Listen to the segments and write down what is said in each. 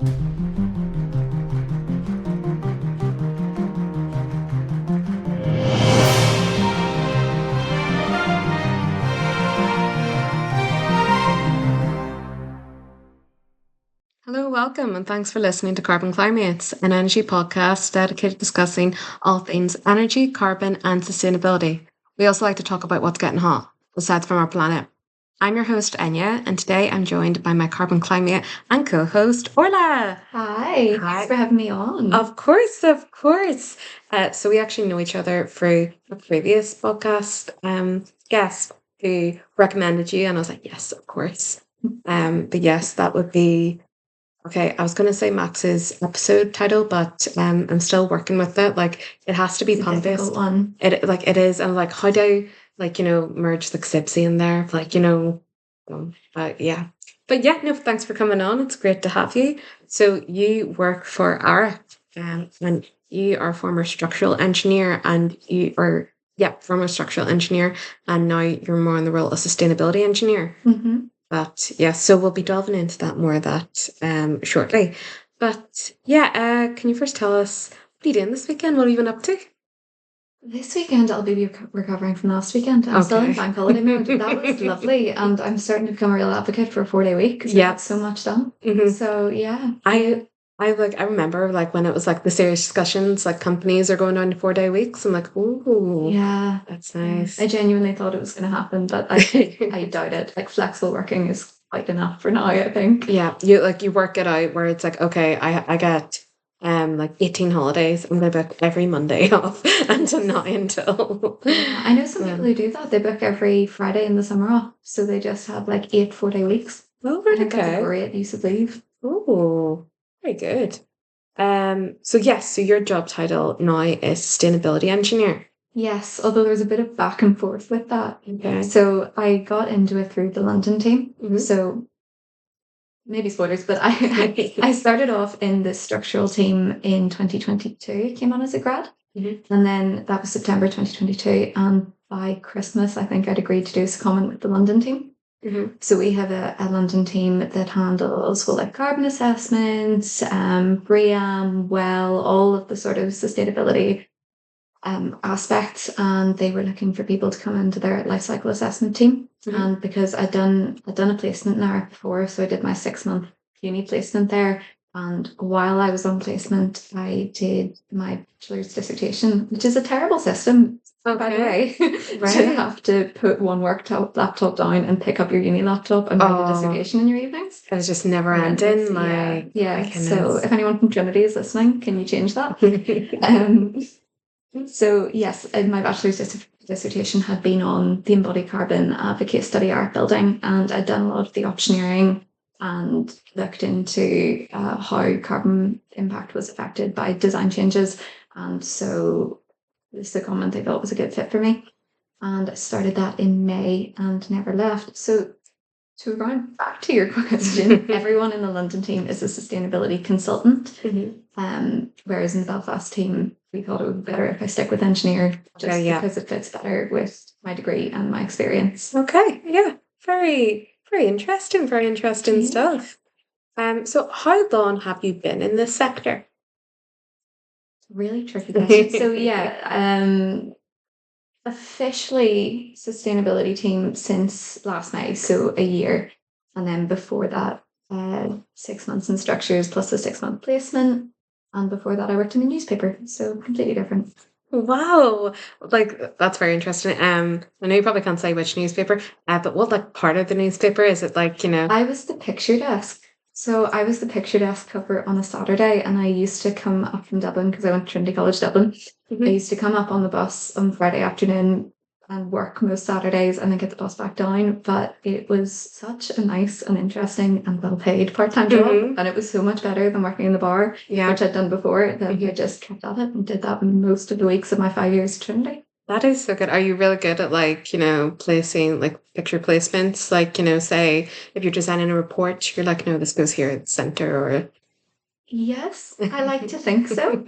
Hello, welcome, and thanks for listening to Carbon Cli-MATES, an energy podcast dedicated to discussing all things energy, carbon, and sustainability. We also like to talk about what's getting hot, aside from our planet. I'm your host, Enya, and today I'm joined by my carbon climate and co-host, Orla. Hi, thanks for having me on. Of course, of course. So we actually know each other through a previous podcast guest who recommended you, and I was like, yes, of course. But yes, that would be okay. I was going to say Max's episode title, but I'm still working with it. Like it has to be It's a pun-based. difficult one. It is, and like how do I merge the Xipsy in there? Yeah. But yeah, no, thanks for coming on. It's great to have you. So you work for ARUP, and you are a former structural engineer, and former structural engineer, and now you're more in the role of sustainability engineer. Mm-hmm. But yeah, so we'll be delving into that shortly. But yeah, can you first tell us what are you doing this weekend? What have you been up to? This weekend I'll be recovering from last weekend. I'm still in Okay. bank holiday mode. That was lovely, and I'm starting to become a real advocate for a 4-day week because Yeah. I got so much done. Mhm. So yeah, I remember like when it was like the serious discussions, like companies are going down to 4-day weeks. I'm like, ooh, yeah, that's nice. I genuinely thought it was going to happen, but I doubt it. Like flexible working is quite enough for now, I think. Yeah, you work it out where it's like, okay, I get like 18 holidays. I'm gonna book every Monday off until not until. Yeah, I know some people who do that. They book every Friday in the summer off, so they just have like 8 4-day weeks. Oh, I right, think that's a okay. great use of leave. Oh, very good. So yes, so your job title now is sustainability engineer. Yes, although there's a bit of back and forth with that. Okay. So I got into it through the London team. Mhm. So maybe spoilers, but I started off in the structural team in 2022, came on as a grad. Mhm. And then that was September 2022. And by Christmas, I think I'd agreed to do a secondment with the London team. Mhm. So we have a London team that handles like carbon assessments, BREEAM, all of the sort of sustainability aspects, and they were looking for people to come into their life cycle assessment team. Mhm. And because I'd done a placement in ARUP before, so I did my 6-month uni placement there. And while I was on placement, I did my bachelor's dissertation, which is a terrible system, by the way. Right. To have to put one laptop down and pick up your uni laptop and write a dissertation in your evenings. It's just never And ending. it's- Like, yeah. my So goodness. if anyone from Trinity is listening, can you change that? So yes, my bachelor's dissertation had been on the embodied carbon case study art building, and I'd done a lot of the optioneering and looked into how carbon impact was affected by design changes. And so this is a comment they thought was a good fit for me. And I started that in May and never left. So to round back to your question, everyone in the London team is a sustainability consultant. Mhm. Whereas in the Belfast team, we thought it would be better if I stick with engineer just because it fits better with my degree and my experience. Okay, yeah, very, very interesting. Very interesting Yeah. stuff. So how long have you been in this sector? Really tricky question. So officially sustainability team since last May, so a year. And then before that, 6 months in structures plus a 6-month placement. And before that, I worked in a newspaper, so completely different. Wow, like that's very interesting. I know you probably can't say which newspaper, but what like part of the newspaper is it? Like I was the picture desk. So I was the picture desk cover on a Saturday, and I used to come up from Dublin because I went to Trinity College Dublin. Mhm. I used to come up on the bus on Friday afternoon and work most Saturdays and then get the bus back down. But it was such a nice and interesting and well-paid part-time job, Mhm. and it was so much better than working in the bar, Yeah, which I'd done before, that I just kept at it and did that most of the weeks of my 5 years at Trinity. that is so good. Are you really good at placing like picture placements? Like, say if you're designing a report, you're like, no, this goes here at the center or Yes, I like to think so.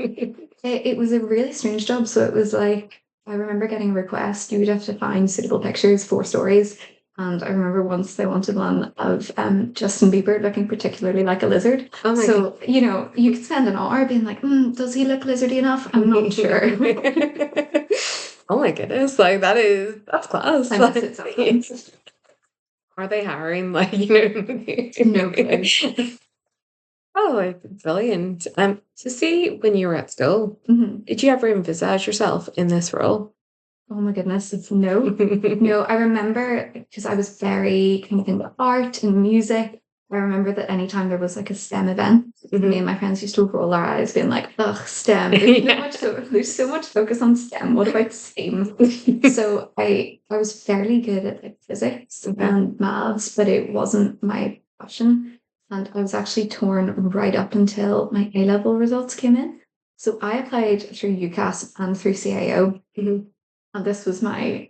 It was a really strange job. So it was like, I remember getting a request. You would have to find suitable pictures for stories. And I remember once they wanted one of Justin Bieber looking particularly like a lizard. Oh my So, you know, you could spend an hour being like, does he look lizardy enough? I'm not sure. Oh my goodness, like that's class. I miss it sometimes. Are they hiring like, you know? No clue. Oh, like brilliant. To see when you were at school, Mhm. did you ever envisage yourself in this role? Oh my goodness, it's no. No, I remember because I was very kind of into art and music. I remember that anytime there was like a STEM event, me and my friends used to roll our eyes, being like, "Ugh, STEM! There's so much focus on STEM. What about STEAM?" So I was fairly good at like physics and maths, but it wasn't my passion. And I was actually torn right up until my A level results came in. So I applied through UCAS and through CAO. And this was my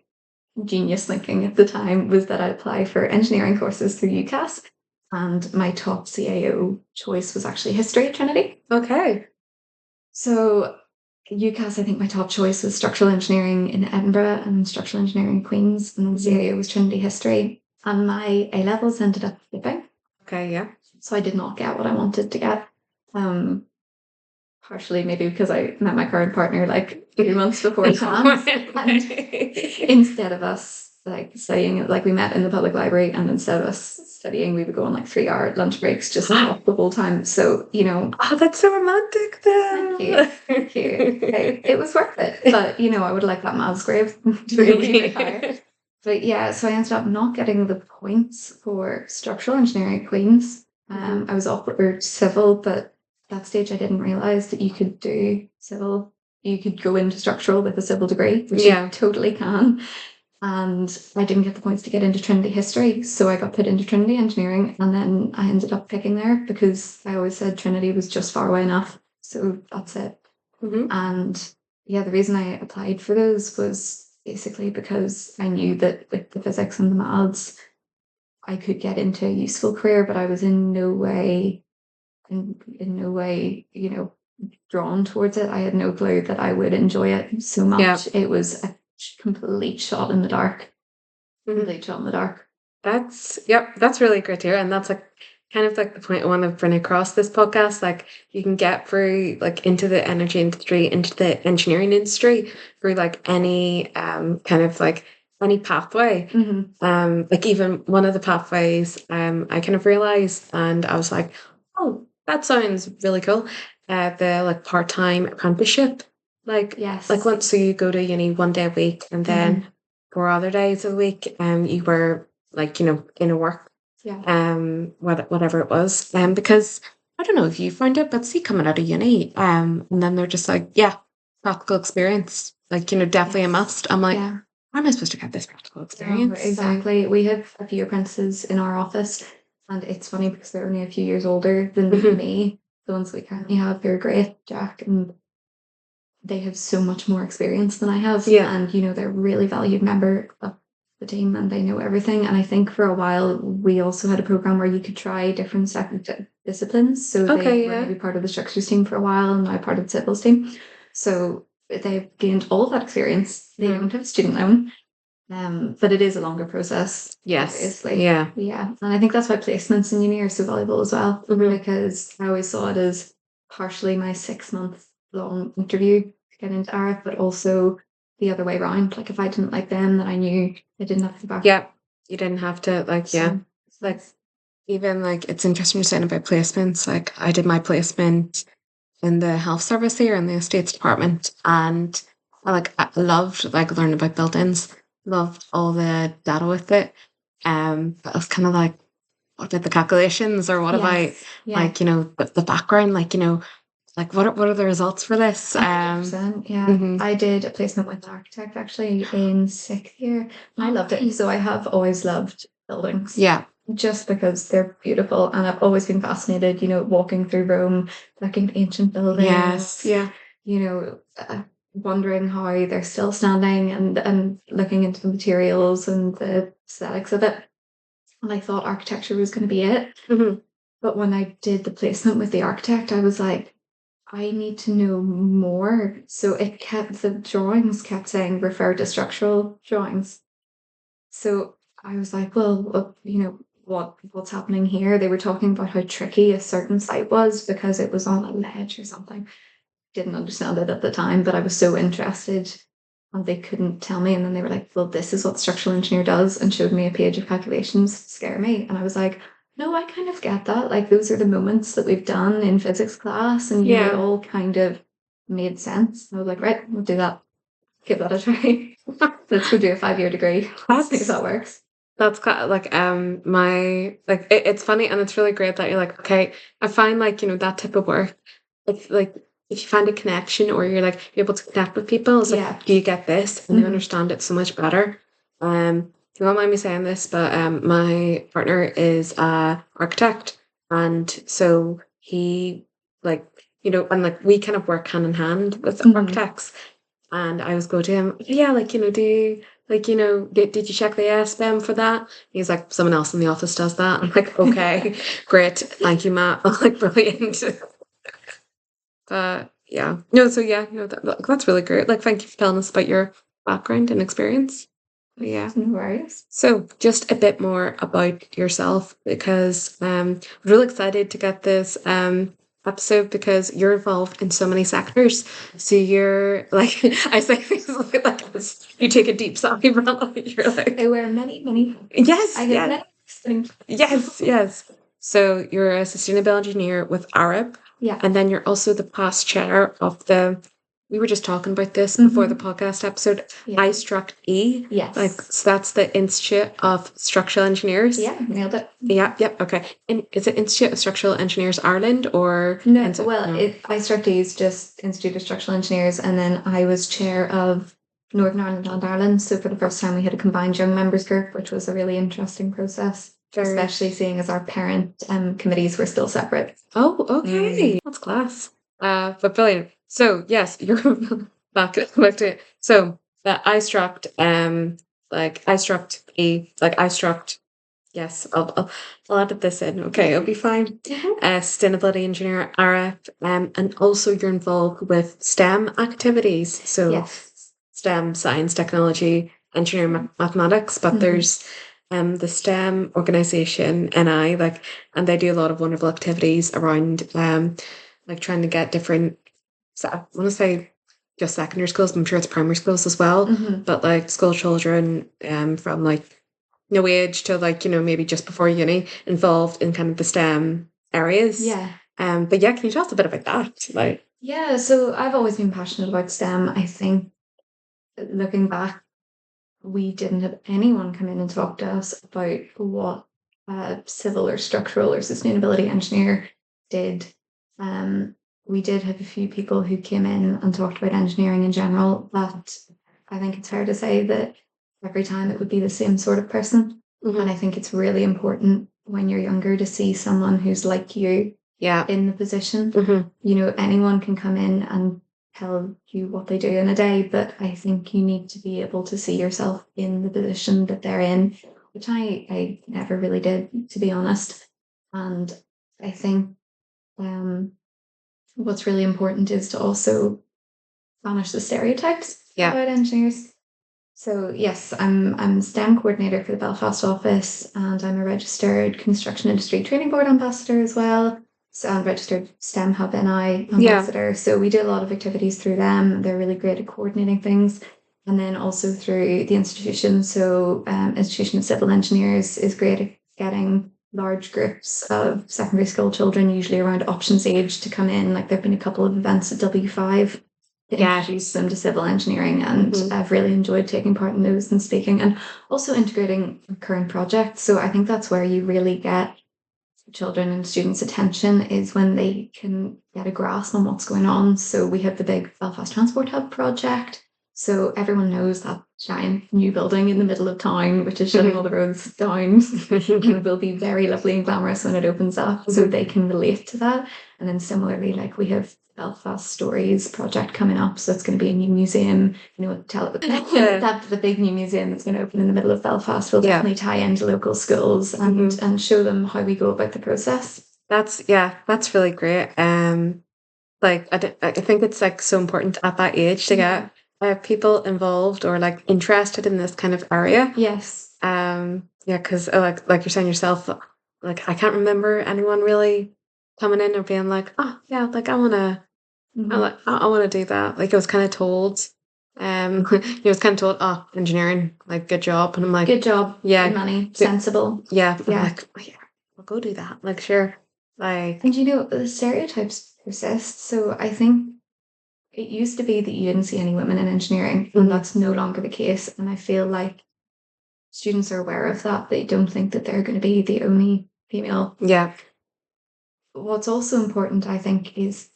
genius thinking at the time, was that I'd apply for engineering courses through UCAS. And my top CAO choice was actually history at Trinity. Okay. So UCAS, I think my top choice was structural engineering in Edinburgh and structural engineering in Queen's, and then CAO was Trinity history. And my A levels ended up flipping. Okay, yeah. So I did not get what I wanted to get. Partially maybe because I met my current partner like 3 months before exams. And instead of us like studying, like we met in the public library, and instead of us studying, we would go on like 3-hour lunch breaks just the whole time. So, you know. Oh, that's so romantic then. Thank you. Thank you. It was worth it. But, you know, I would like that maths grade to be a wee bit higher. But yeah, so I ended up not getting the points for structural engineering at Queen's. I was offered civil, but at that stage I didn't realise that you could do civil. You could go into structural with a civil degree, which you totally can. And I didn't get the points to get into Trinity history, so I got put into Trinity engineering, and then I ended up picking there because I always said Trinity was just far away enough. So that's it. And yeah, the reason I applied for those was basically because I knew that with the physics and the maths, I could get into a useful career, but I was in no way, you know, drawn towards it. I had no clue that I would enjoy it so much. It was a complete shot in the dark. Complete shot in the dark. That's really great to hear. And that's like kind of like the point I want to bring across this podcast. Like you can get through like into the energy industry, into the engineering industry through like any kind of like any pathway. Like even one of the pathways I kind of realized, and I was like, oh, that sounds really cool. The like part-time apprenticeship. Like like once, so you go to uni 1 day a week, and then 4 other days a week you were like, you know, in a work whatever it was, because I don't know if you found it, but see, coming out of uni and then they're just like, yeah, practical experience, like, you know, definitely a must. I'm like, how am I supposed to get this practical experience? Exactly. We have a few apprentices in our office, and it's funny because they're only a few years older than me. The ones we currently have, they're great, Jack, and they have so much more experience than I have. And, you know, they're a really valued member of the team, and they know everything. And I think for a while we also had a program where you could try different disciplines. So they were maybe part of the structures team for a while, and now part of the civils team. So they've gained all of that experience. They don't have a student loan. But it is a longer process. Obviously. Yeah. And I think that's why placements in uni are so valuable as well. Because I always saw it as partially my 6-month long interview to get into ARUP, but also the other way around. Like if I didn't like them, then I knew I didn't have to back. Yeah. You didn't have to like, like even like it's interesting you're saying about placements. Like I did my placement in the health service here in the estates department, and I loved like learning about buildings, loved all the data with it. But I was kind of like, what about the calculations, or what about like, you know, the background, like, you know, like what are the results for this? 100%, I did a placement with an architect actually in 6th year, and I loved it. So I have always loved buildings. Just because they're beautiful, and I've always been fascinated, you know, walking through Rome, looking at ancient buildings. You know, wondering how they're still standing, and looking into the materials and the aesthetics of it. And I thought architecture was going to be it. But when I did the placement with the architect, I was like, I need to know more. So the drawings kept saying refer to structural drawings. So I was like, well, what's happening here? They were talking about how tricky a certain site was because it was on a ledge or something. Didn't understand it at the time, but I was so interested and they couldn't tell me. And then they were like, well, this is what the structural engineer does, and showed me a page of calculations to scare me. And I was like, no, I kind of get that. Like, those are the moments that we've done in physics class, and it all kind of made sense. I was like, right, we'll do that. Give that a try. Let's go do a 5-year degree. Let's see if that works. That's kind of like it's funny, and it's really great that you're like, okay, I find like, that type of work, it's like if you find a connection or you're like able to connect with people, it's like, do you get this? And you understand it so much better. You won't mind me saying this, but my partner is a architect, and so he and like we kind of work hand in hand with architects. And I was going to him, yeah, like, do you, like, did you check the ASBM for that? He's like, someone else in the office does that. I'm like, okay, great. Thank you, Matt. I'm like, brilliant. Yeah. No, so yeah, that's really great. Like, thank you for telling us about your background and experience. Yeah. No worries. So just a bit more about yourself, because I'm really excited to get this episode because you're involved in so many sectors. So you're like, I say things like this, you take a deep sigh, you're like, I wear many. Yes, I have many things. Yes. So you're a sustainable engineer with ARUP. Yeah. And then you're also the past chair of we were just talking about this before the podcast episode, Struct E. Yes. Like, so that's the Institute of Structural Engineers. Yeah, nailed it. Yeah, okay. And is it Institute of Structural Engineers Ireland or? No, Struct E is just Institute of Structural Engineers, and then I was chair of Northern Ireland and Ireland. So for the first time, we had a combined young members group, which was a really interesting process. Especially seeing as our parent committees were still separate. Oh, okay. That's class. But brilliant. So yes, you're back to it. So the iStruct, yes, I'll edit this in. Okay, it'll be fine. Sustainability engineer, RF, and also you're involved with STEM activities. So STEM, science, technology, engineering, mathematics, but there's the STEM organization NI, and they do a lot of wonderful activities around trying to get different, I want to say just secondary schools, but I'm sure it's primary schools as well, but like school children from like no age to maybe just before uni involved in kind of the STEM areas. But yeah, can you tell us a bit about that? So I've always been passionate about STEM. I think looking back, we didn't have anyone come in and talk to us about what a civil or structural or sustainability engineer did. We did have a few people who came in and talked about engineering in general, but I think it's fair to say that every time it would be the same sort of person. And I think it's really important when you're younger to see someone who's like you in the position. Anyone can come in and tell you what they do in a day, but I think you need to be able to see yourself in the position that they're in, which I never really did, to be honest. And I think what's really important is to also banish the stereotypes about engineers. So yes, I'm STEM coordinator for the Belfast office, and I'm a registered construction industry training board ambassador as well. So I'm registered STEM Hub NI ambassador. So we do a lot of activities through them. They're really great at coordinating things. And then also through the institution. So Institution of Civil Engineers is great at getting large groups of secondary school children, usually around options age, to come in. Like, there have been a couple of events at W5 to introduce them to civil engineering, and I've really enjoyed taking part in those and speaking, and also integrating current projects. So I think that's where you really get children and students' attention, is when they can get a grasp on what's going on. So we have the big Belfast Transport Hub project. So everyone knows that giant new building in the middle of town, which is shutting all the roads down, and will be very lovely and glamorous when it opens up. So they can relate to that. And then similarly, like, we have Belfast Stories project coming up. So it's going to be a new museum, that the big new museum that's going to open in the middle of Belfast will definitely tie into local schools and show them how we go about the process. That's really great. I think it's like so important at that age to get people involved or like interested in this kind of area. Yes. Yeah, because like you're saying yourself, like I can't remember anyone really coming in or being like, oh yeah, like I want to do that. Like I was kind of told, it was kind of told, oh, engineering, like good job, and I'm like, Good job. yeah, Good money. good- Sensible. yeah, I'm Yeah. like, oh, yeah, I'll go do that. Like sure, like And the stereotypes persist. So I think it used to be that you didn't see any women in engineering, and that's no longer the case. And I feel like students are aware of that. They don't think that they're going to be the only female. yeah, What's also important, I think, is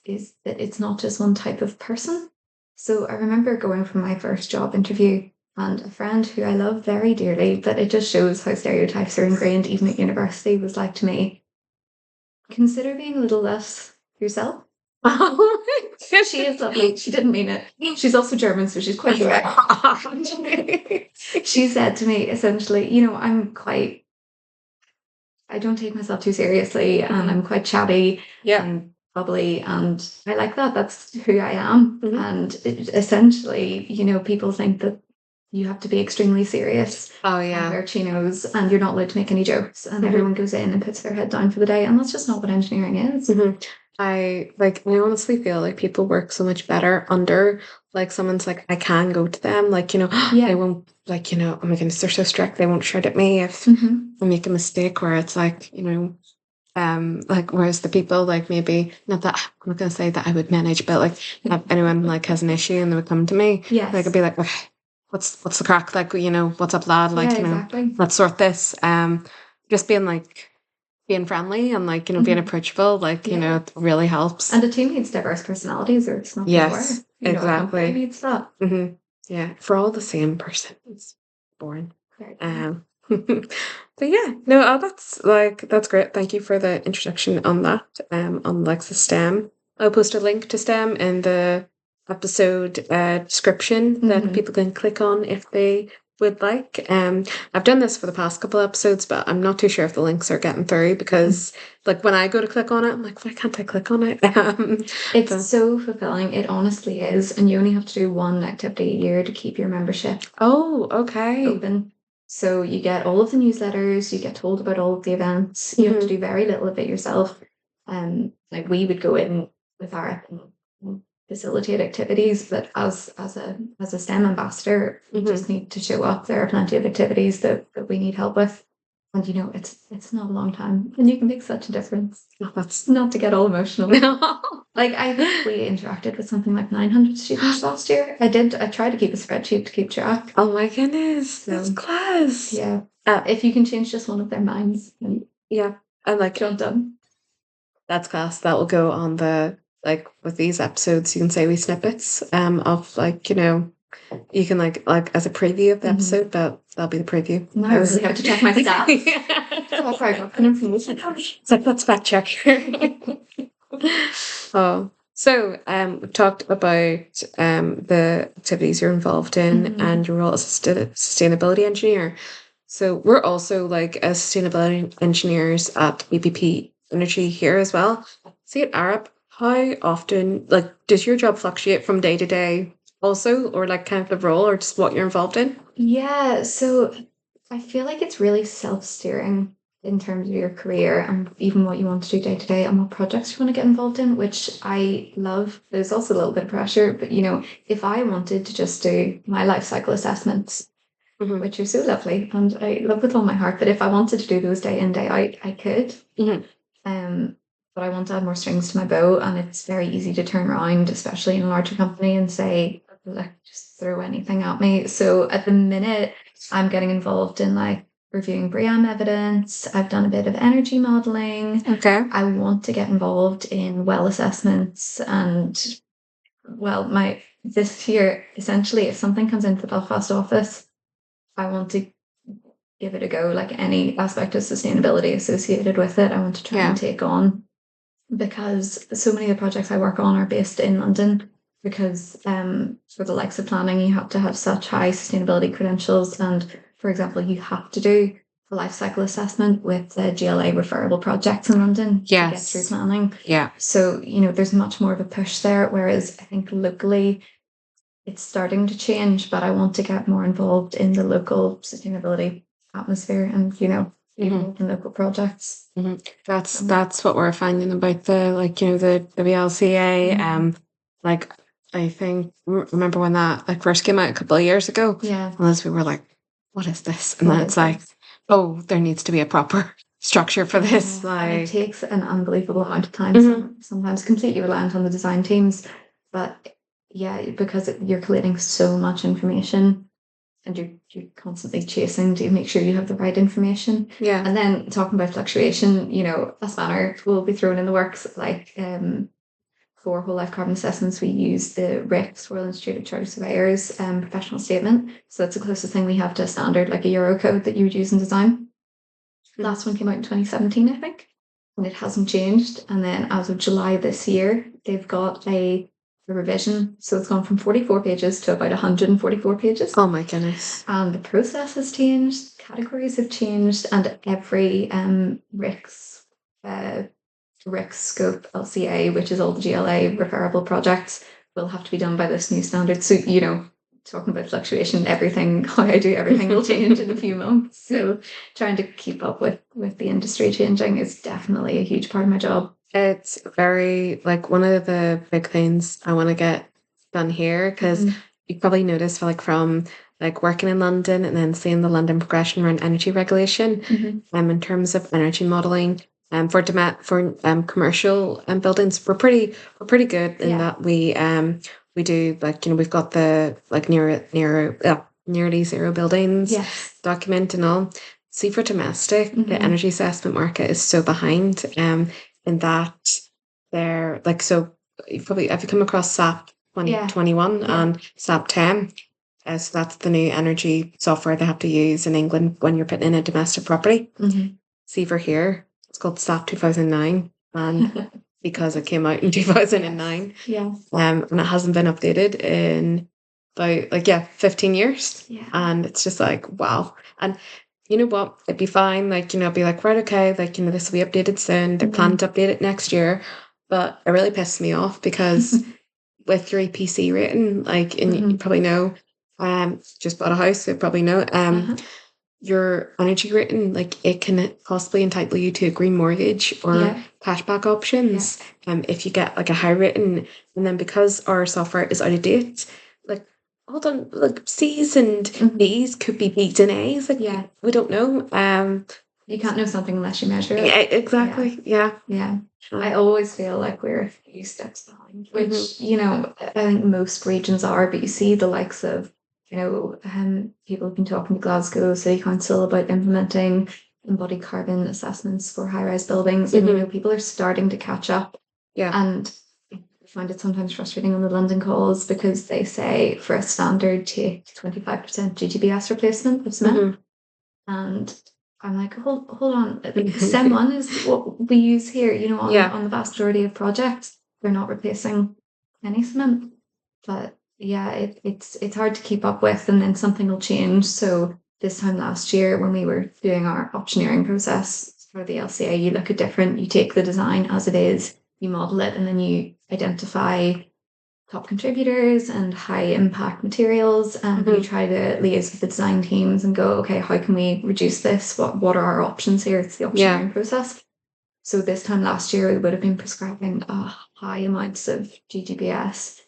that it's not just one type of person. So I remember going for my first job interview, and a friend who I love very dearly, but it just shows how stereotypes are ingrained even at university, was like to me, consider being a little less yourself. She is lovely. She didn't mean it. She's also German, so she's quite direct. She said to me essentially, I don't take myself too seriously, and I'm quite chatty and bubbly, and I like that. That's who I am. And essentially, people think that you have to be extremely serious oh and yeah, wear chinos, and you're not allowed to make any jokes, and everyone goes in and puts their head down for the day, and that's just not what engineering is. I honestly feel like people work so much better under like someone's like I can go to them like Yeah. they won't like oh my goodness they're so strict they won't shout at me if I make a mistake where it's like like whereas the people like maybe not that I'm not gonna say that I would manage but like if anyone like has an issue and they would come to me Yes. like I'd be like okay, what's the crack like what's up lad like Yeah, exactly. let's sort this just being friendly and like being approachable like it really helps And a team needs diverse personalities or it's not going to work. A company exactly needs that. yeah for all the same person it's boring Very good. but yeah no that's great thank you for the introduction on that on like the STEM. I'll post a link to STEM in the episode description that people can click on if they would like. I've done this for the past couple episodes, but I'm not too sure if the links are getting through because like when I go to click on it, I'm like, why can't I click on it? It's so fulfilling. It honestly is. And you only have to do one activity a year to keep your membership okay. open. So you get all of the newsletters, you get told about all of the events. You have to do very little of it yourself. Like we would go in with our facilitate activities, but as a STEM ambassador, you just need to show up. There are plenty of activities that we need help with. And it's not a long time. And you can make such a difference. That's not to get all emotional. Like I think we interacted with something like 900 students last year. I tried to keep a spreadsheet to keep track. Oh my goodness. That's class. Yeah. If you can change just one of their minds, then and like job done. That's class. That will go on the like with these episodes you can say we snippets of like you can like as a preview of the episode but that'll be the preview. No, I really have to check my stats. That's where I got information. It's like let's fact check. Oh so we've talked about the activities you're involved in and your role as a sustainability engineer. So we're also like as sustainability engineers at BPP Energy here as well. See at ARUP, how often like does your job fluctuate from day to day also or like kind of the role or just what you're involved in? Yeah, so I feel like it's really self-steering in terms of your career and even what you want to do day to day and what projects you want to get involved in, which I love. There's also a little bit of pressure, but if I wanted to just do my life cycle assessments, which are so lovely and I love with all my heart, but if I wanted to do those day in, day out, I could. But I want to add more strings to my bow, and it's very easy to turn around, especially in a larger company, and say, like, just throw anything at me. So at the minute, I'm getting involved in like reviewing BREEAM evidence. I've done a bit of energy modeling. Okay. I want to get involved in well assessments and this year, essentially, if something comes into the Belfast office, I want to give it a go, like any aspect of sustainability associated with it. I want to try and take on, because so many of the projects I work on are based in London, because for the likes of planning, you have to have such high sustainability credentials. And for example, you have to do a life cycle assessment with the GLA referable projects in London to get through planning. Yeah. So, there's much more of a push there, whereas I think locally it's starting to change, but I want to get more involved in the local sustainability atmosphere and, you know, people in local projects. That's what we're finding about the the VLCA. Like I think remember when that like first came out a couple of years ago. Yeah. Unless we were like, what is this? And then it's like, oh, there needs to be a proper structure for this. And it Like takes an unbelievable amount of time. Sometimes completely reliant on the design teams, but yeah, because you're collating so much information. And you're constantly chasing to make sure you have the right information. yeah. And then talking about fluctuation, you know, a spanner will be thrown in the works. Like for whole life carbon assessments, we use the RICS, Royal Institute of Chartered Surveyors, professional statement. So that's the closest thing we have to a standard, like a Euro code that you would use in design. Last one came out in 2017, I think, and it hasn't changed. And then as of July this year, they've got a revision. So it's gone from 44 pages to about 144 pages. Oh my goodness. And the process has changed, categories have changed, and every RICS scope LCA, which is all the GLA referable projects, will have to be done by this new standard. So, you know, talking about fluctuation, everything, how I do everything will change in a few months. So trying to keep up with the industry changing is definitely a huge part of my job. It's very like one of the big things I want to get done here because you probably noticed like from like working in London and then seeing the London progression around energy regulation in terms of energy modelling for commercial buildings we're pretty good in that we do like we've got the like nearly zero buildings document and all. See for domestic the energy assessment market is so behind in that they're like so you probably have you come across SAP 2021 and SAP 10. So that's the new energy software they have to use in England when you're putting in a domestic property. See for here, it's called SAP 2009, and because it came out in 2009, and it hasn't been updated in about 15 years, and it's just like wow. And you know what? It'd be fine. Like, I'd be like, right, okay, like, this will be updated soon. They're planning to update it next year. But it really pissed me off because with your EPC rating, like, and you probably know, just bought a house, so you probably know, your energy rating, like, it can possibly entitle you to a green mortgage or cashback options. If you get like a high rating, and then because our software is out of date, like, hold on, like C's and B's could be B's and A's. Like we don't know. You can't know something unless you measure it. Yeah, exactly. Yeah. I always feel like we're a few steps behind, which I think most regions are. But you see the likes of people have been talking to Glasgow City Council about implementing embodied carbon assessments for high-rise buildings, and people are starting to catch up. And I find it sometimes frustrating on the London calls because they say for a standard take 25% GGBS replacement of cement. And I'm like, hold on. CEM 1 is what we use here, on the vast majority of projects. They're not replacing any cement. But it's hard to keep up with, and then something will change. So this time last year when we were doing our optioneering process for the LCA, you take the design as it is, you model it, and then you identify top contributors and high impact materials, and you try to liaise with the design teams and go, okay, how can we reduce this? What are our options here? It's the optioneering process. So this time last year we would have been prescribing high amounts of GGBS,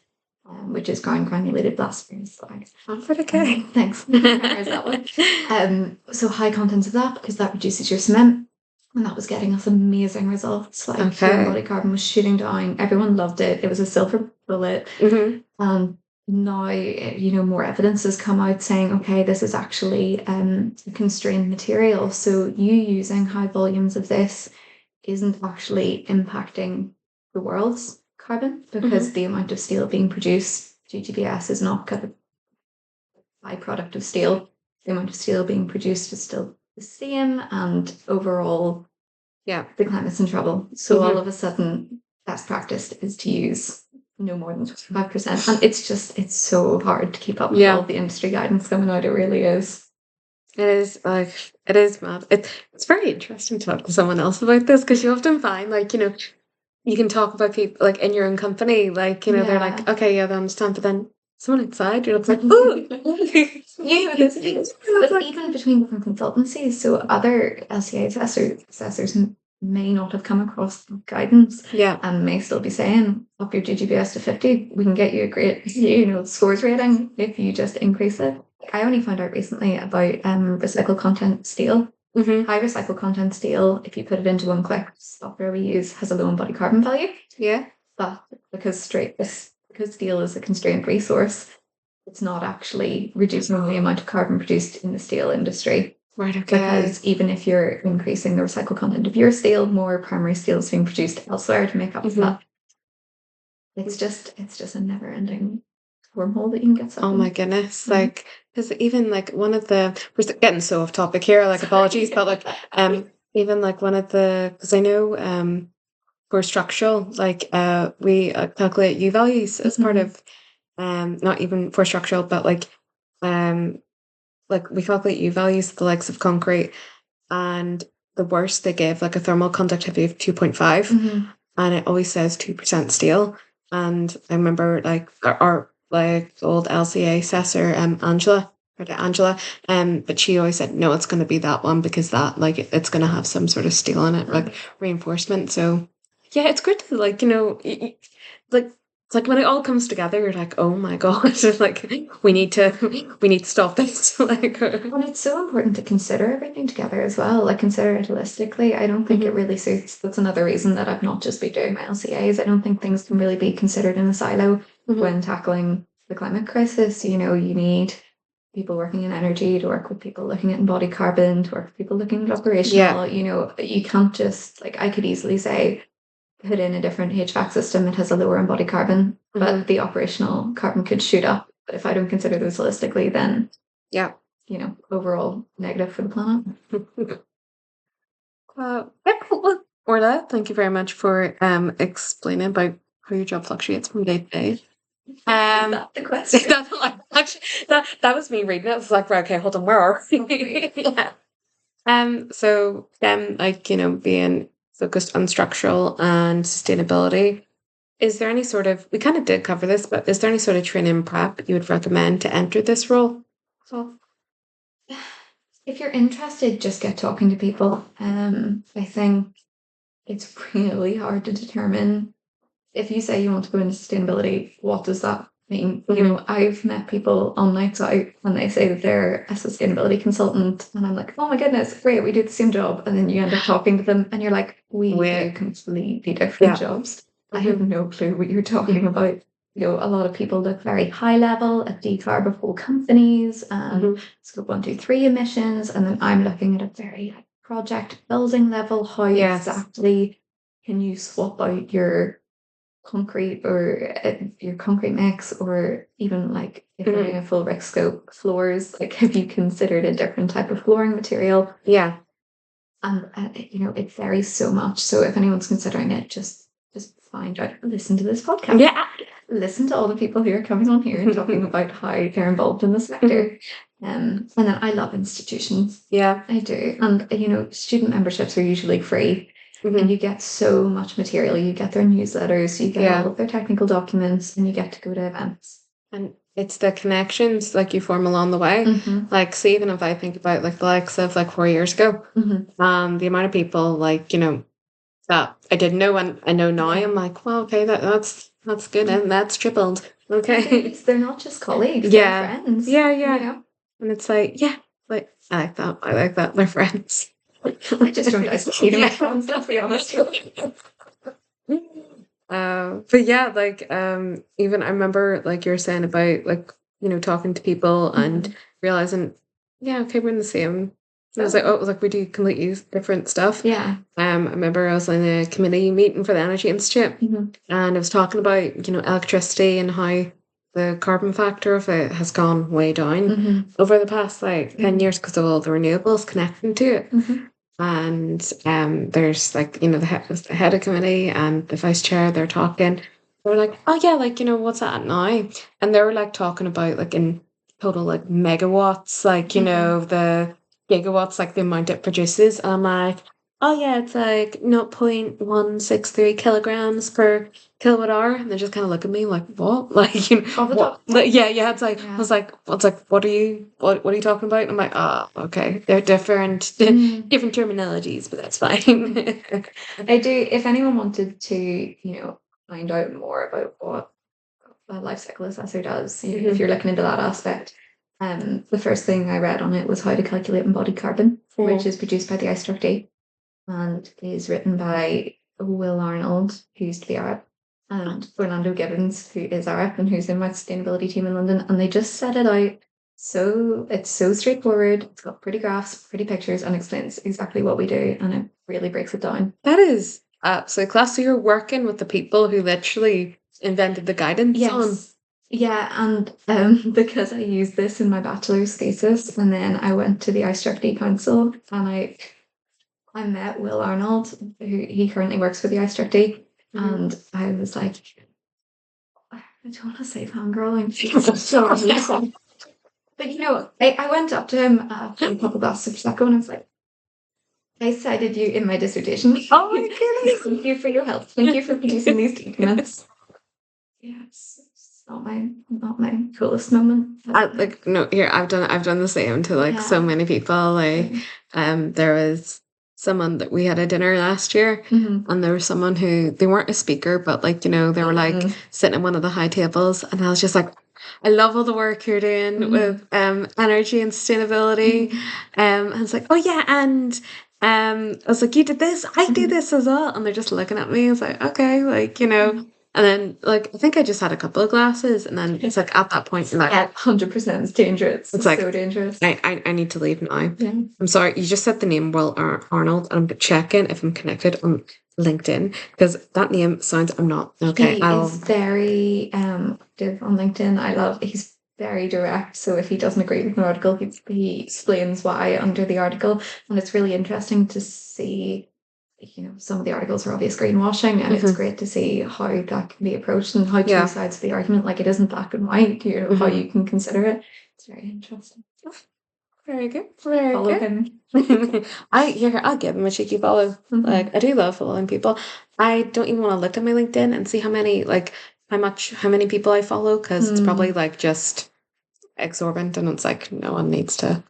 which is ground granulated blast furnace slag. Okay. Thanks. There's that one. So high contents of that, because that reduces your cement. And that was getting us amazing results. Like the embodied carbon was shooting down. Everyone loved it. It was a silver bullet. And now, more evidence has come out saying, okay, this is actually a constrained material. So you using high volumes of this isn't actually impacting the world's carbon, because the amount of steel being produced, GGBS is not a byproduct of steel. The amount of steel being produced is still the same, and overall the climate's in trouble. So all of a sudden best practice is to use no more than 25%, and it's so hard to keep up with all the industry guidance coming out. It really is. It is mad. It's very interesting to talk to someone else about this, because you often find you can talk about people like in your own company, they're like, okay, they understand, but then someone outside, you're like, ooh, Yeah, but even between different consultancies, so other LCA assessors may not have come across guidance yeah. and may still be saying, up your GGBS to 50, we can get you a great, scores rating if you just increase it. I only found out recently about recycled content steel. High recycled content steel, if you put it into one click, software we use has a low embodied carbon value. Yeah. But because steel is a constrained resource, it's not actually reducing the amount of carbon produced in the steel industry. Right, okay. Because even if you're increasing the recycled content of your steel, more primary steel is being produced elsewhere to make up for that. It's just a never ending wormhole that you can get stuck Oh in. my goodness. Like, because even like one of the, we're getting so off topic here, like apologies, but like even like one of the, because I know for structural, like we calculate U values as part of not even for structural, but like we calculate U values the likes of concrete, and the worst they give like a thermal conductivity of 2.5, and it always says 2% steel. And I remember like our like old LCA assessor Angela, but she always said no, it's going to be that one because that like it's going to have some sort of steel in it, like reinforcement. So yeah, it's good to like like it's like when it all comes together, you're like, oh my god, like we need to stop this. Like, and it's so important to consider everything together as well. Like consider it holistically. I don't think it really suits. That's another reason that I've not just been doing my LCAs. I don't think things can really be considered in a silo when tackling the climate crisis. You need people working in energy to work with people looking at embodied carbon, to work with people looking at operational. You can't just like I could easily say put in a different HVAC system, it has a lower embodied carbon, but the operational carbon could shoot up. But if I don't consider those holistically, then overall negative for the planet. Well, Orla, thank you very much for explaining about how your job fluctuates from day to day. Is that the question? that was me reading it. I was like, right, okay, hold on, where are we? Yeah. So like being focused on structural and sustainability, is there any sort of, we kind of did cover this, but is there any sort of training prep you would recommend to enter this role? So if you're interested, just get talking to people. I think it's really hard to determine if you say you want to go into sustainability, what does that mean? I've met people on nights out and they say that they're a sustainability consultant, and I'm like, oh my goodness, great, we do the same job. And then you end up talking to them and you're like, we do completely different jobs. I have no clue what you're talking about. A lot of people look very high level at decarb of whole companies and scope 1, 2, 3 emissions, and then I'm looking at a very project building level. How exactly can you swap out your concrete or your concrete mix, or even like if you're doing a full risk scope floors, like have you considered a different type of flooring material? And it varies so much. So if anyone's considering it, just find out, listen to this podcast, listen to all the people who are coming on here and talking about how they're involved in the sector. And then I love institutions. I do. And student memberships are usually free. And you get so much material. You get their newsletters, you get all of their technical documents, and you get to go to events. And it's the connections like you form along the way. Like, so even if I think about like the likes of like 4 years ago, the amount of people like, that I didn't know and I know now, I'm like, well, okay, that's good, and that's tripled. Okay. They're not just colleagues, they're friends. And it's like, like I like that. They're friends. I just don't isolate my friends, let's be honest. But yeah, like even I remember like you were saying about like talking to people and realizing okay, we're in the same. I was like, oh, like we do completely different stuff. I remember I was in a committee meeting for the Energy Institute, and I was talking about electricity and how the carbon factor of it has gone way down over the past like 10 years because of all the renewables connecting to it. And there's like the head of committee and the vice chair, they're talking, they're like, oh yeah, like what's that now? And they were like talking about like in total like megawatts, like the gigawatts, like the amount it produces. And I'm like, oh yeah, it's like 0.163 kilograms per kilowatt hour, and they just kind of look at me like, what? Like, Off the what? top. Like, yeah. It's like, I Yeah. was like, what are you talking about? And I'm like, oh, okay, they're different, different terminologies, but that's fine. I do. If anyone wanted to, find out more about what a life cycle assessor does, if you're looking into that aspect, the first thing I read on it was how to calculate embodied carbon, which is produced by the Struct IE and is written by Will Arnold, who used to be ARUP, and Orlando Gibbons, who is ARUP and who's in my sustainability team in London. And they just set it out. So it's so straightforward. It's got pretty graphs, pretty pictures, and explains exactly what we do. And it really breaks it down. That is absolutely class. So you're working with the people who literally invented the guidance on. Yes. Yeah, and because I used this in my bachelor's thesis, and then I went to the iStruct Council, and I met Will Arnold, who he currently works for the iStruct, and I was like, I don't want to say fangirling, sorry. But I went up to him after a couple of glasses of Prosecco, and I was like, I cited you in my dissertation. Oh my goodness! Thank you for your help. Thank you for producing these documents. Yes, it's not my coolest moment. I've done the same to like so many people. Like, there was someone that we had a dinner last year, and there was someone who they weren't a speaker, but like they were like sitting at one of the high tables, and I was just like, I love all the work you're doing with energy and sustainability. And it's like, oh yeah, and I was like, you did this, I do this as well, and they're just looking at me. I was like, okay, like and then, like, I think I just had a couple of glasses, and then it's like at that point, you're like, 100% it's dangerous. It's like, so dangerous. I need to leave now. Yeah. I'm sorry, you just said the name Will Arnold, and I'm checking if I'm connected on LinkedIn because that name sounds. I'm not okay. He is very active on LinkedIn. He's very direct. So if he doesn't agree with an article, he explains why under the article, and it's really interesting to see. Some of the articles are obvious greenwashing, and it's great to see how that can be approached and how two sides of the argument, like it isn't black and white, how you can consider it. It's very interesting. Very good. Very Follow good. him. I'll give him a cheeky follow. Like I do love following people. I don't even want to look at my LinkedIn and see how many people I follow because it's probably like just exorbitant, and it's like no one needs to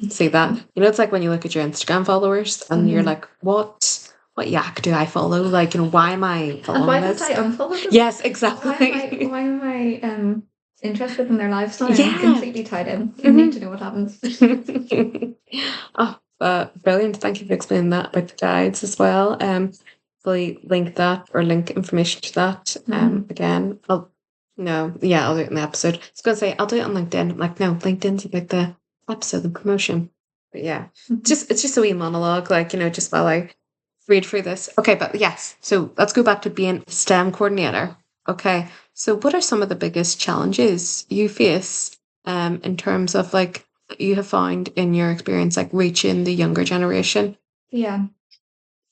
see that. It's like when you look at your Instagram followers and you're like, what yak do I follow? Like, why am I following and why this? did I unfollow them? Yes, exactly. Why am I interested in their lifestyle? Yeah. I'm completely tied in. You need to know what happens. Brilliant. Thank you for explaining that about the guides as well. Link that or link information to that. Again, I'll do it in the episode. I was going to say, I'll do it on LinkedIn. I'm like, no, LinkedIn's about the episode, the promotion. But yeah, it's just a wee monologue, like, just while I read through this. Okay, but yes, so let's go back to being a STEM coordinator. Okay, so what are some of the biggest challenges you face in terms of like you have found in your experience, like reaching the younger generation? Yeah.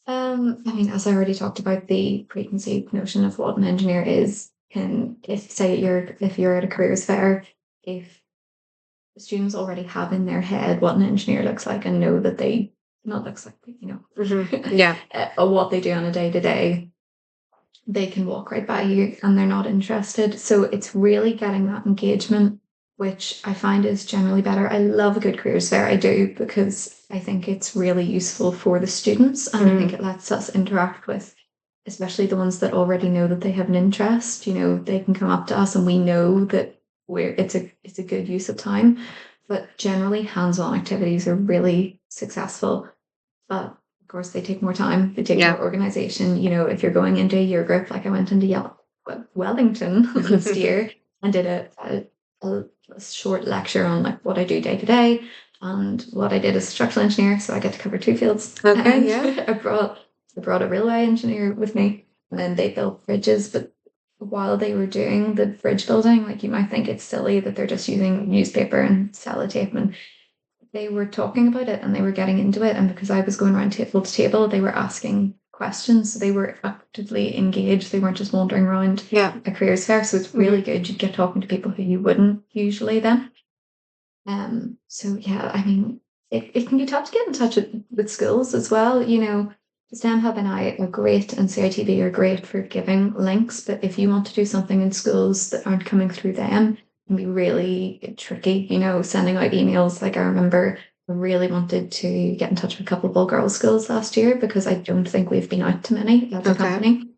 As I already talked about, the preconceived notion of what an engineer is if you're at a careers fair, if students already have in their head what an engineer looks like and know that they not looks like, what they do on a day-to-day, they can walk right by you and they're not interested. So it's really getting that engagement, which I find is generally better. I love a good careers fair. I do, because I think it's really useful for the students, and I think it lets us interact with, especially the ones that already know that they have an interest. They can come up to us and we know that it's a good use of time. But generally hands-on activities are really successful. But of course they take more time, they take more organization. If you're going into a year group, like I went into Wellington last year and did a short lecture on like what I do day to day and what I did as a structural engineer, so I get to cover two fields. I brought a railway engineer with me, and then they built bridges. But while they were doing the bridge building, like you might think it's silly that they're just using newspaper and sellotape, and they were talking about it and they were getting into it. And because I was going around table to table, they were asking questions. So they were actively engaged. They weren't just wandering around a careers fair. So it's really good. You get talking to people who you wouldn't usually then. So yeah, it can be tough to get in touch with schools as well. You know, STEM Hub and I are great, and CITB are great for giving links. But if you want to do something in schools that aren't coming through them, it can be really tricky. You know, sending out emails. Like I remember, I really wanted to get in touch with a couple of all girls schools last year because I don't think we've been out to many as a company.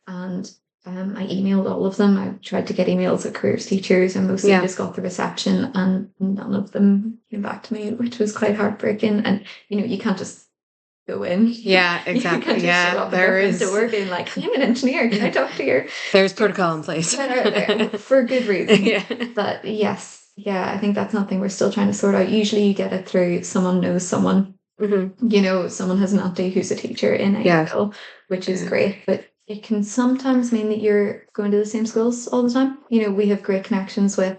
And I emailed all of them. I tried to get emails at careers teachers and mostly just got the reception, and none of them came back to me, which was quite heartbreaking. And you know, you can't just go in. Yeah, exactly. You can't just show up there at is. the door being like, I'm an engineer. Can I talk to you? There's protocol in place for good reason. Yeah. But yes, I think that's something we're still trying to sort out. Usually, you get it through someone knows someone. You know, someone has an auntie who's a teacher in a school, which is great. But it can sometimes mean that you're going to the same schools all the time. You know, we have great connections with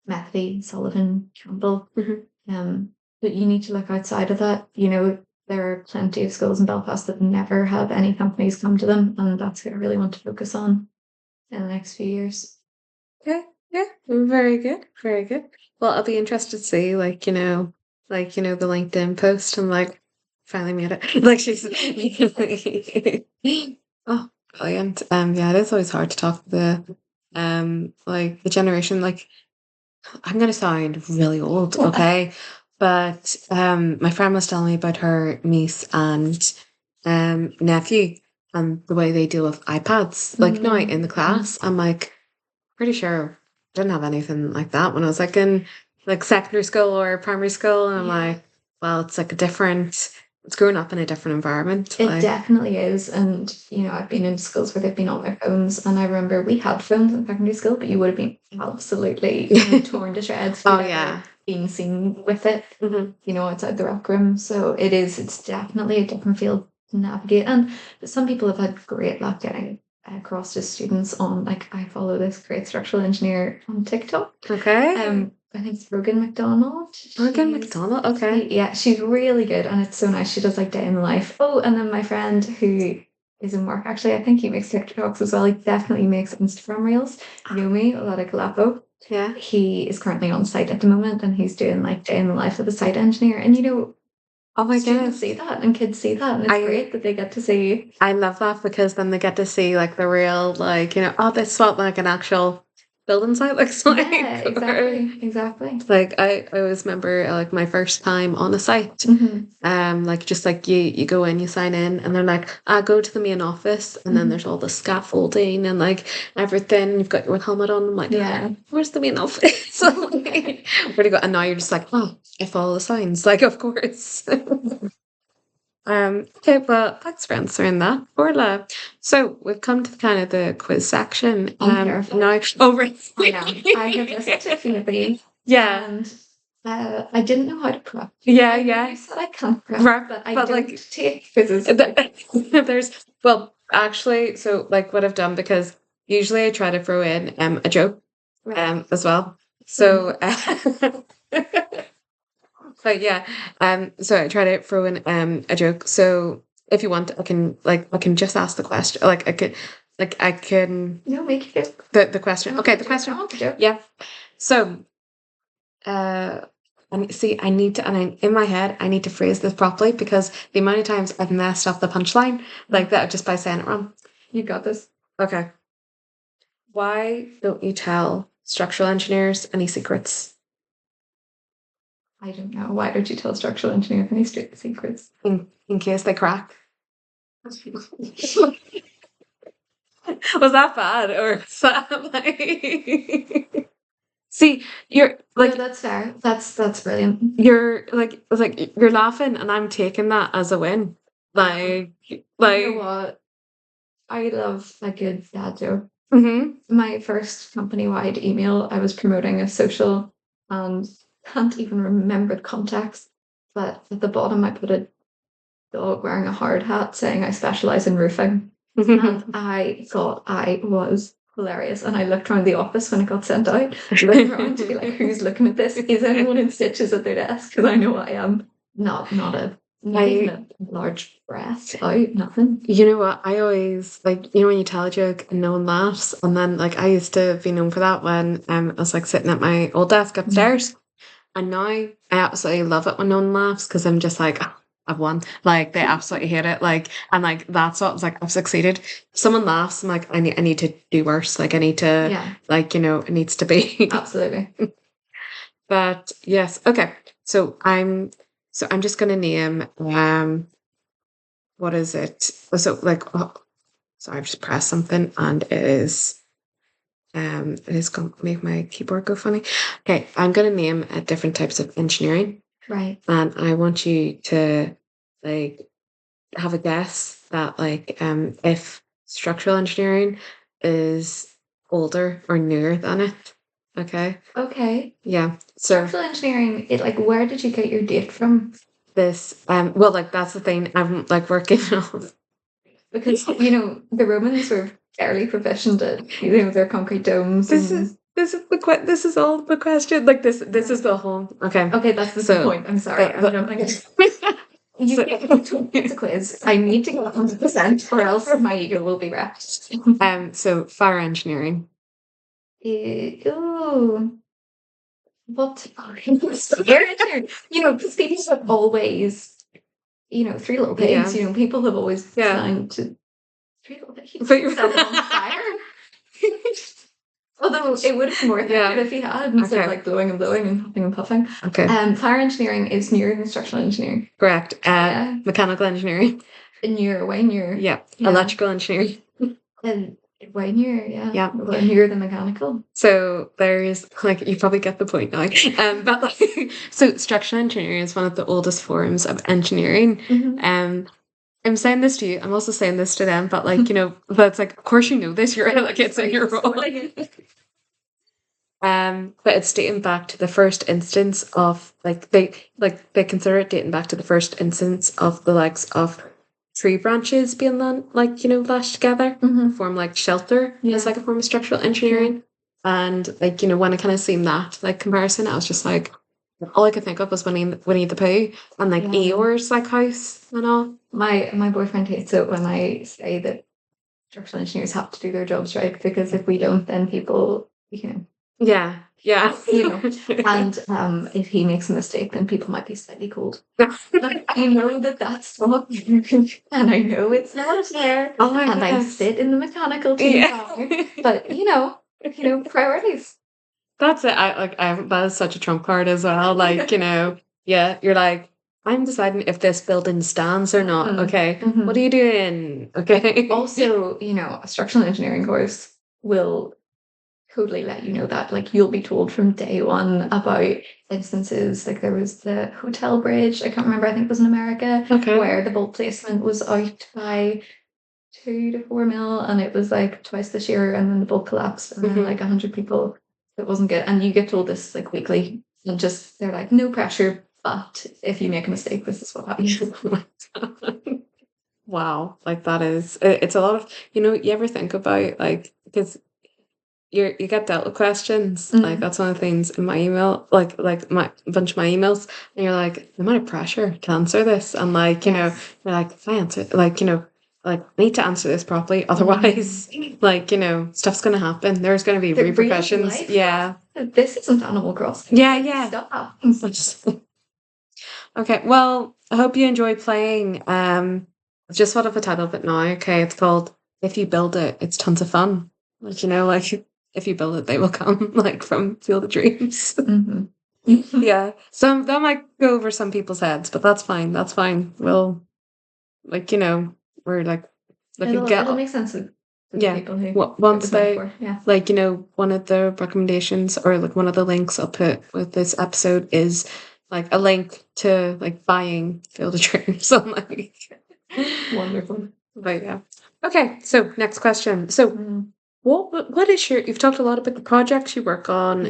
Methody, Sullivan, Campbell. But you need to look outside of that. You know, there are plenty of schools in Belfast that never have any companies come to them, and that's what I really want to focus on in the next few years. Okay, yeah, very good, very good. Well, I'll be interested to see, like, you know, the LinkedIn post and like finally made it. Like she's oh, brilliant. Yeah, it is always hard to talk to like the generation. Like, I'm gonna sound really old, okay? But my friend was telling me about her niece and nephew and the way they deal with iPads. Like now in the class, I'm like pretty sure I didn't have anything like that when I was like in like secondary school or primary school, and I'm like, well, it's like it's growing up in a different environment. It definitely is. And you know, I've been in schools where they've been on their phones, and I remember we had phones in secondary school, but you would have been absolutely torn to shreds. Being seen with it, you know, outside the rec room. So it's definitely a different field to navigate. And some people have had great luck getting across to students on, like, I follow this great structural engineer on TikTok. Okay. I think it's Rogan McDonald. Okay. Yeah, she's really good, and it's so nice. She does like day in the life. Oh, and then my friend who is in work, actually, I think he makes TikToks as well. He definitely makes Instagram reels. Yumi, a lot of Galapo. Yeah. He is currently on site at the moment, and he's doing like day in the life of a site engineer. And you know, oh my students see that, and kids see that, and it's great that they get to see. I love that, because then they get to see like the real, like, you know, oh, this is what like an actual building site looks like. Yeah, exactly. Like I always remember like my first time on a site. Like just like you go in, you sign in, and they're like, go to the main office, and then there's all the scaffolding and like everything. You've got your helmet on. I'm like, where's the main office? Like, where do you go? And now you're just like, oh, I follow the signs. Like, of course. Okay, well, thanks for answering that, Orla. So we've come to kind of the quiz section. Now, oh, right. I know. I have listened to a few of these. Yeah. And I didn't know how to prep. Yeah. I said I can't prep, but I don't take quizzes. Well, actually, so like what I've done, because usually I try to throw in a joke as well. So but yeah, so I try to throw in a joke. So if you want, I can just ask the question. I can no, make it the question. Okay, the question. Yeah. So and see, I need to, and in my head, I need to phrase this properly, because the amount of times I've messed up the punchline like that just by saying it wrong. You got this. Okay. Why don't you tell structural engineers any secrets? I don't know. Why don't you tell structural engineers any secrets? In case they crack. Was that bad, or was that like... See, you're like... No, that's fair. That's brilliant. You're like you're laughing, and I'm taking that as a win. Like you know what? I love a good dad joke. My first company-wide email, I was promoting a social, and can't even remember the context, but at the bottom I put a dog wearing a hard hat saying I specialize in roofing. And I thought I was hilarious, and I looked around the office when it got sent out, looking around to be like, who's looking at this? Is anyone in stitches at their desk? Because I know I am not even a large breath out, nothing. You know what? I always, like, you know, when you tell a joke and no one laughs, and then like I used to be known for that when I was like sitting at my old desk upstairs, And now I absolutely love it when no one laughs because I'm just like, "Oh, I've won." Like they absolutely hate it. Like and like that's what it's like I've succeeded. If someone laughs, I'm like, I need to do worse. Like I need to Yeah, like, it needs to be. absolutely. But yes, okay. So I'm just gonna name what is it? So like so I've just pressed something and it is going to make my keyboard go funny. Okay, I'm gonna name different types of engineering. Right. And I want you to like have a guess that like if structural engineering is older or newer than it. Okay. Okay. Yeah. So Structural engineering, like, where did you get your date from? this well like that's the thing I'm like working on. Because, the Romans were fairly proficient at, their concrete domes This is all the question. Like this is the whole okay. Okay, that's the So point. I'm sorry. I'm jumping in. You so, it's a quiz. I need to get 100% or else my ego will be wrecked. so fire engineering. Ooh. What? Fire because people have always, three little pigs, Yeah. people have always Yeah. designed to three little pigs But you're set it on fire. Although it would have been more effective if he had instead of like blowing and huffing and puffing. Okay. Fire engineering is newer than structural engineering. Correct. Yeah. Mechanical engineering. Newer, way newer. Yeah. Electrical engineering. And way newer, yeah. Yeah. Way newer than mechanical. So there's like you probably get the point now. But like so structural engineering is one of the oldest forms of engineering. Mm-hmm. I'm saying this to you. I'm also saying this to them, but like that's like of course you know this. You're like it's in your role. But it's dating back to the first instance of they consider it dating back to the first instance of the likes of tree branches being lashed together Mm-hmm. form like shelter as like a form of structural engineering. And like when I kind of seen that like comparison, I was just like all I could think of was Winnie the Pooh and like Eeyore's like house and all. My boyfriend hates it when I say that structural engineers have to do their jobs right because if we don't, then people, Yeah. Yeah. and if he makes a mistake, then people might be slightly cold. Like, I know that that's not, and I know it's not fair, Oh my and I goodness. sit in the mechanical team, but priorities. That's it. That is such a trump card as well. Like, yeah, you're like, I'm deciding if this building stands or not. Okay. Mm-hmm. What are you doing? Okay. Also, a structural engineering course will totally let you know that. Like you'll be told from day one about instances. Like there was the hotel bridge, I can't remember, I think it was in America, where the bolt placement was out by 2 to 4 mil and it was like twice this year and then the bolt collapsed and then like 100 people. It wasn't good. And you get told this like weekly and just they're like, no pressure, but if you make a mistake, this is what happens. Wow. Like that is it's a lot of you ever think about like because you get dealt with questions. Like that's one of the things in my email, like my bunch of my emails, and you're like, the amount of pressure to answer this, and like you're like, if I answer, like like I need to answer this properly, otherwise, like stuff's gonna happen. There's gonna be repercussions. Yeah, this isn't Animal Crossing. Yeah. Stop. Okay, well, I hope you enjoy playing. I've just thought of a title of it now. Okay, it's called "If You Build It, It's Tons of Fun." Like like. If you build it, they will come, like from Field of Dreams. Yeah. So that might go over some people's heads, but that's fine. That's fine. We'll, we're like, it'll make sense to people who once they, like, one of the recommendations or like one of the links I'll put with this episode is like a link to like buying Field of Dreams. So like, wonderful. But yeah. Okay. So next question. So. What is you've talked a lot about the projects you work on,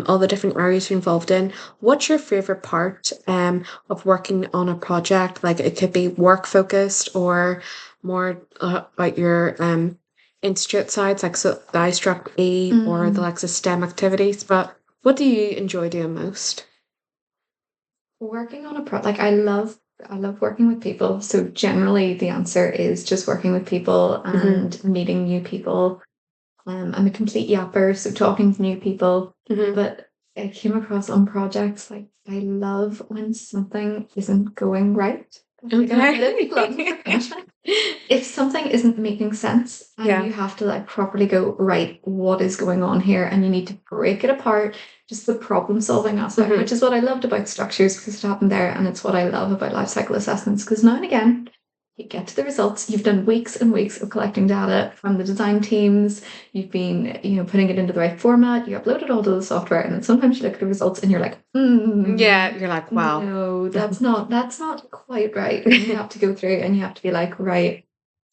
all the different areas you're involved in. What's your favorite part of working on a project? Like it could be work focused or more about your institute sides, like so the Struct IE or the like STEM activities. But what do you enjoy doing most? Working on a project, like I love working with people. So generally the answer is just working with people and meeting new people. I'm a complete yapper, so talking to new people. But I came across on projects, like I love when something isn't going right. Like a bit of glutton for punishment. If something isn't making sense and Yeah. you have to like properly go, right, what is going on here? And you need to break it apart, just the problem solving aspect, which is what I loved about structures because it happened there. And it's what I love about life cycle assessments because now and again, you get to the results. You've done weeks and weeks of collecting data from the design teams. You've been, putting it into the right format. You upload it all to the software, and then sometimes you look at the results and you're like, Yeah, you're like, wow. no, that's not quite right. And you have to go through and you have to be like, right,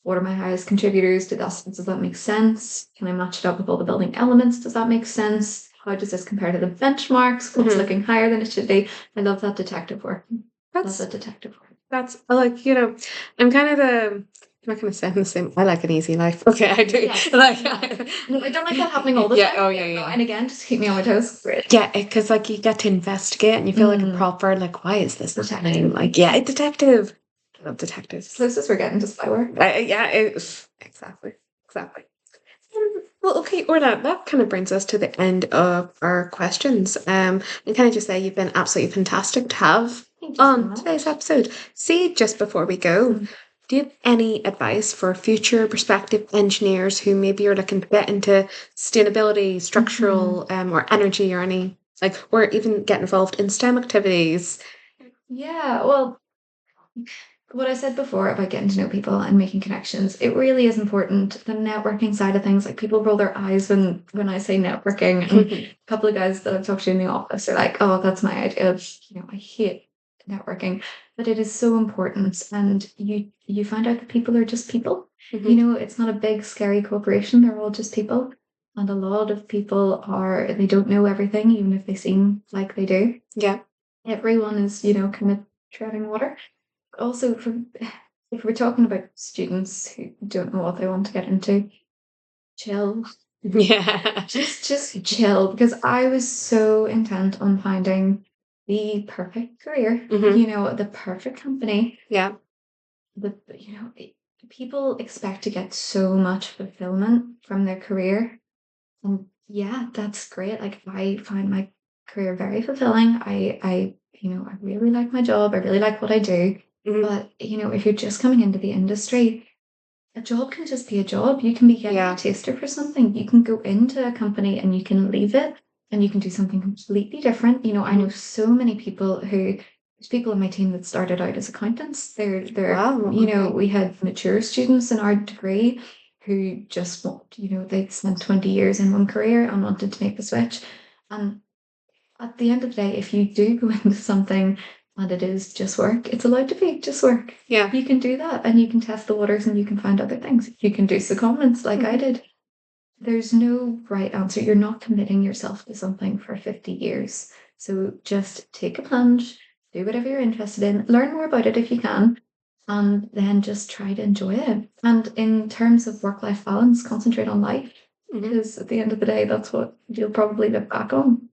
what are my highest contributors? Does that make sense? Can I match it up with all the building elements? Does that make sense? How does this compare to the benchmarks? What's looking higher than it should be? I love that detective work. That's a detective work. That's like, I'm kind of I'm not going to say I'm the same. I like an easy life. Okay, I do. Yes. Like, No, I don't like that happening all the yeah, time. oh, yeah. And again, just keep me on my toes. Great. Yeah, because like you get to investigate and you feel like a proper, like, why is this happening? Like, yeah, a detective. I love detectives. Closest we're getting to spyware. Yeah, exactly. Well, okay, Orla, that kind of brings us to the end of our questions. And kind of just say you've been absolutely fantastic to have on today's episode. See, just before we go, do you have any advice for future prospective engineers who maybe are looking to get into sustainability, structural, or energy, or any or even get involved in STEM activities? Yeah, well, what I said before about getting to know people and making connections, it really is important. The networking side of things, like people roll their eyes when I say networking. And a couple of guys that I've talked to in the office are like, "Oh, that's my idea of, I hate networking," but it is so important. And you find out that people are just people. It's not a big scary corporation. They're all just people, and a lot of people they don't know everything, even if they seem like they do. Yeah, everyone is kind of treading water. Also, if we're talking about students who don't know what they want to get into, chill. yeah, Just chill, because I was so intent on finding the perfect career, the perfect company. Yeah, People expect to get so much fulfillment from their career, and yeah, that's great. Like I find my career very fulfilling. I really like my job. I really like what I do. But, if you're just coming into the industry, a job can just be a job. You can be getting a taster for something. You can go into a company and you can leave it and you can do something completely different. I know so many people there's people in my team that started out as accountants. They're wow, okay. We had mature students in our degree who just they'd spent 20 years in one career and wanted to make the switch. And at the end of the day, if you do go into something and it is just work, it's allowed to be just work. Yeah. You can do that and you can test the waters and you can find other things. You can do secondments like I did. There's no right answer. You're not committing yourself to something for 50 years. So just take a plunge, do whatever you're interested in, learn more about it if you can, and then just try to enjoy it. And in terms of work-life balance, concentrate on life. Because at the end of the day, that's what you'll probably look back on.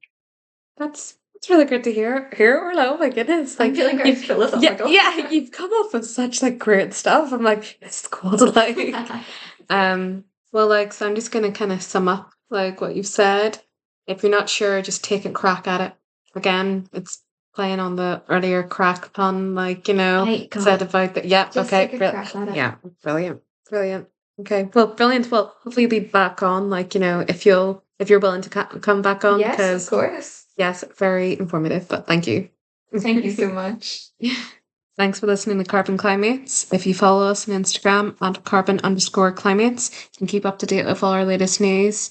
That's really good to hear. Orla, oh my goodness. I'm feeling very philosophical. Yeah, you've come up with such great stuff. I'm like, it's cool to well, so I'm just gonna kind of sum up what you've said. If you're not sure, just take a crack at it. Again, it's playing on the earlier crack pun, said about that. Yeah, just okay. take a crack at it. Yeah, brilliant. Okay, well, brilliant. Well, hopefully you'll be back on, if you're willing to come back on. Yes, of course. Yes, very informative, but thank you. Thank you so much. Thanks for listening to Carbon Cli-MATES. If you follow us on Instagram at carbon_Cli-MATES, you can keep up to date with all our latest news,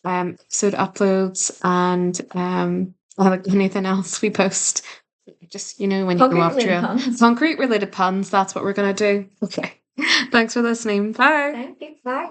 episode uploads, and anything else we post. Just, when you go off trail. Concrete related puns, that's what we're going to do. Okay. Thanks for listening. Bye. Thank you. Bye.